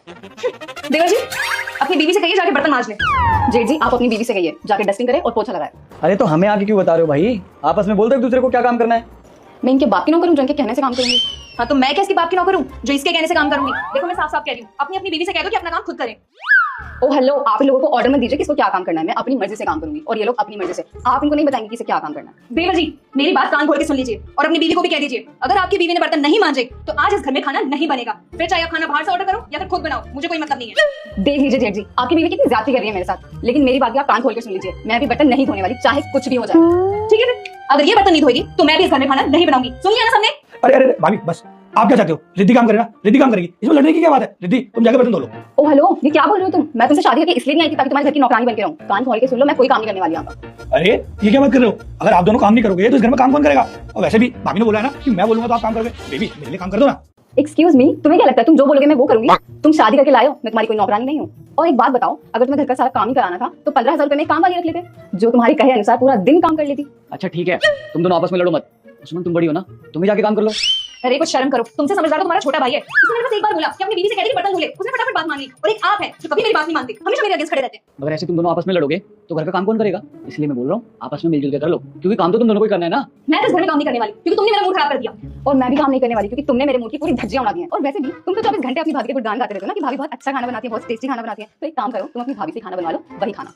देवर जी, अपनी बीवी से कहिए जाके बर्तन मांज ले। जेठ जी, आप अपनी बीवी से कहिए जाके डस्टिंग करे और पोछा लगाए। अरे तो हमें आगे क्यों बता रहे हो भाई? आपस में बोल दो एक दूसरे को क्या काम करना है। मैं इनके बाप की नौकर हूँ जो इनके कहने से काम करूंगी। हाँ तो मैं क्या इसकी बाप की नौकर हूँ जो इसके कहने से काम करूंगी? देखो मैं साफ साफ कह रही हूँ, अपनी अपनी बीवी से कह दो कि अपना काम खुद करें। ओ हेलो, आप लोगों को ऑर्डर मत दीजिए किसको क्या काम करना है। मैं अपनी मर्जी से काम करूंगी और ये लोग अपनी मर्जी से। आप इनको नहीं बताएंगे किसे क्या काम करना है। देवर जी, मेरी बात कान खोल के सुन लीजिए और अपनी बीवी को भी कह दीजिए, अगर आपकी बीवी ने बर्तन नहीं मांजे तो आज इस घर में खाना नहीं बनेगा। फिर चाहे आप खाना बाहर से ऑर्डर करो या फिर खुद बनाओ, मुझे कोई मतलब नहीं है। देख लीजिए जेठ जी, आपकी बीवी कितनी ज्यादती कर रही है मेरे साथ, लेकिन मेरी बात भी आप कान खोल के सुन लीजिए। मैं भी बर्तन नहीं धोने वाली, चाहे कुछ भी हो जाए। ठीक है फिर, अगर ये बर्तन नहीं धोएगी तो मैं भी इस घर में खाना नहीं बनाऊंगी। सुन लिया ना सबने? अरे अरे भाभी बस, आप क्या चाहते हो? रिद्धि काम करेगा, रिद्धि काम करेगी, इसमें लड़ने की क्या बात है? रिद्धि तुम जाके बर्तन धो लो। ओ हेलो, ये क्या बोल रहे हो तुम? मैं तुमसे शादी करके इसलिए नहीं आई थी ताकि तुम्हारे घर की नौकरानी बन के रहूं। कान खोल के सुन लो, मैं कोई काम नहीं करने वाली यहाँ। अरे ये क्या बात कर रहे हो? अगर आप दोनों काम नहीं करोगे तो इस घर में काम कौन करेगा? और वैसे भी भाभी ने बोला है ना कि मैं बोलूंगा तो आप काम करोगे। बेबी मेरे लिए काम कर दो ना। एक्सक्यूज मी, तुम्हें क्या लगता है तुम जो बोलोगे मैं वो करूंगी? तुम शादी करके लाए हो, मैं तुम्हारी कोई नौकरानी नहीं हूँ। और एक बात बताओ, अगर तुम्हें घर का सारा काम ही कराना था तो 15,000 रुपए में काम वाली रख लेते जो तुम्हारी कहे अनुसार पूरा दिन काम कर लेती। अच्छा ठीक है, तुम दोनों आपस में लड़ो मत। सुमन तुम बड़ी हो ना, तुम ही जाके काम कर लो। अरे कुछ शर्म करो, तुमसे समझदार तो तुम्हारा छोटा भाई है। उसने मेरे पास एक बार बोला कि अपनी बीवी से कह दे कि बर्तन धो ले, उसने फटाफट बात मान ली। और एक आप है जो कभी मेरी बात नहीं मानते, हमेशा मेरे अगेंस्ट खड़े रहते हैं। अगर ऐसे तुम दोनों आपस में लड़ोगे तो घर का काम कौन करेगा? इसलिए मैं बोल रहा हूँ आपस में मिलजुल कर कर लो, क्योंकि काम तो तुम दोनों को ही करना है ना। मैं तो इस घर में काम नहीं करने वाली क्योंकि तुमने मेरा मूड खराब कर दिया, और मैं भी काम नहीं करने वाली क्योंकि तुमने मेरे मूड की पूरी धज्जियां उड़ा दी हैं। और वैसे भी तुम तो 24 घंटे अपनी भाभी के गुणगान गाते रहते हो ना कि भाभी बहुत अच्छा खाना बनाती है, बहुत टेस्टी खाना बनाती है। तो एक काम करो, तुम अपनी भाभी से खाना बनवा लो, वही खाना।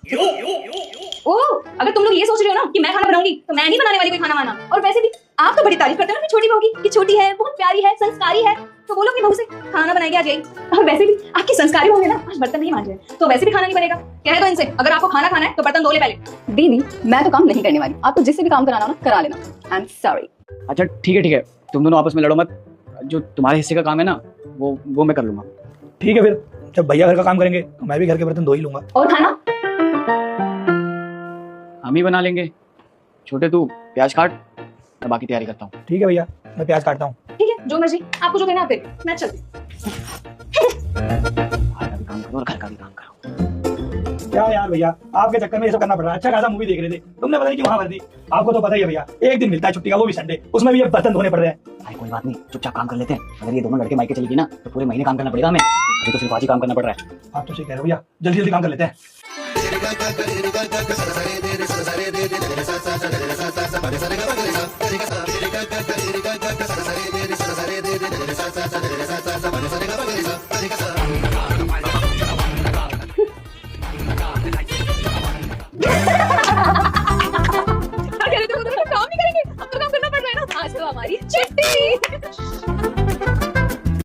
ओह, अगर तुम लोग ये सोच रहे हो ना कि मैं खाना बनाऊंगी तो मैं नहीं बनाने वाली कोई खाना वाना। और वैसे भी आप तो बड़ी तारीफ करते हो ना कि छोटी बहू की, कि छोटी है, बहुत प्यारी है, संस्कारी है, तो बोलो अपनी बहू से खाना बनाएगी आ जाएगी। और वैसे भी आपकी संस्कारी बहू है ना, आज बर्तन नहीं मांज रहे तो वैसे भी खाना नहीं बनेगा। कह दो इनसे, अगर आपको खाना खाना है तो बर्तन धो ले पहले। दीदी, मैं तो काम नहीं करने वाली, आपको जिससे भी काम कराना हो ना करा लेना। I am sorry. अच्छा ठीक है, तुम दोनों आपस में लड़ो मत। जो तुम्हारे हिस्से का काम है ना वो मैं कर लूंगा। ठीक है फिर, जब भैया घर का काम करेंगे तो मैं भी घर के बर्तन धो ही लूंगा। और खाना हम ही बना लेंगे। छोटे तू प्याज काट, मैं बाकी तैयारी करता हूँ। ठीक है भैया, मैं प्याज काटता हूँ। ठीक है, जो मर्जी, आपको जो कहना आप करिए, मैं चलती बाहर का भी काम करो और घर का भी काम करो। क्या यार भैया, आपके चक्कर में ये सब करना पड़ रहा है। अच्छा खासा मूवी देख रहे थे, तुमने पता नहीं क्यों वहां भर दी। आपको तो पता ही है भैया, एक दिन मिलता है छुट्टी का, वो भी संडे, उसमें भी ये बर्तन धोने पड़ रहे हैं। अरे कोई बात नहीं, चुपचाप काम कर लेते हैं। अगर ये दोनों लड़के मायके चली गई ना तो पूरे महीने काम करना पड़ेगा हमें। अभी तो सिर्फ आज ही काम करना पड़ रहा है। आप तो सही कह रहे हो भैया, जल्दी जल्दी काम कर लेते हैं।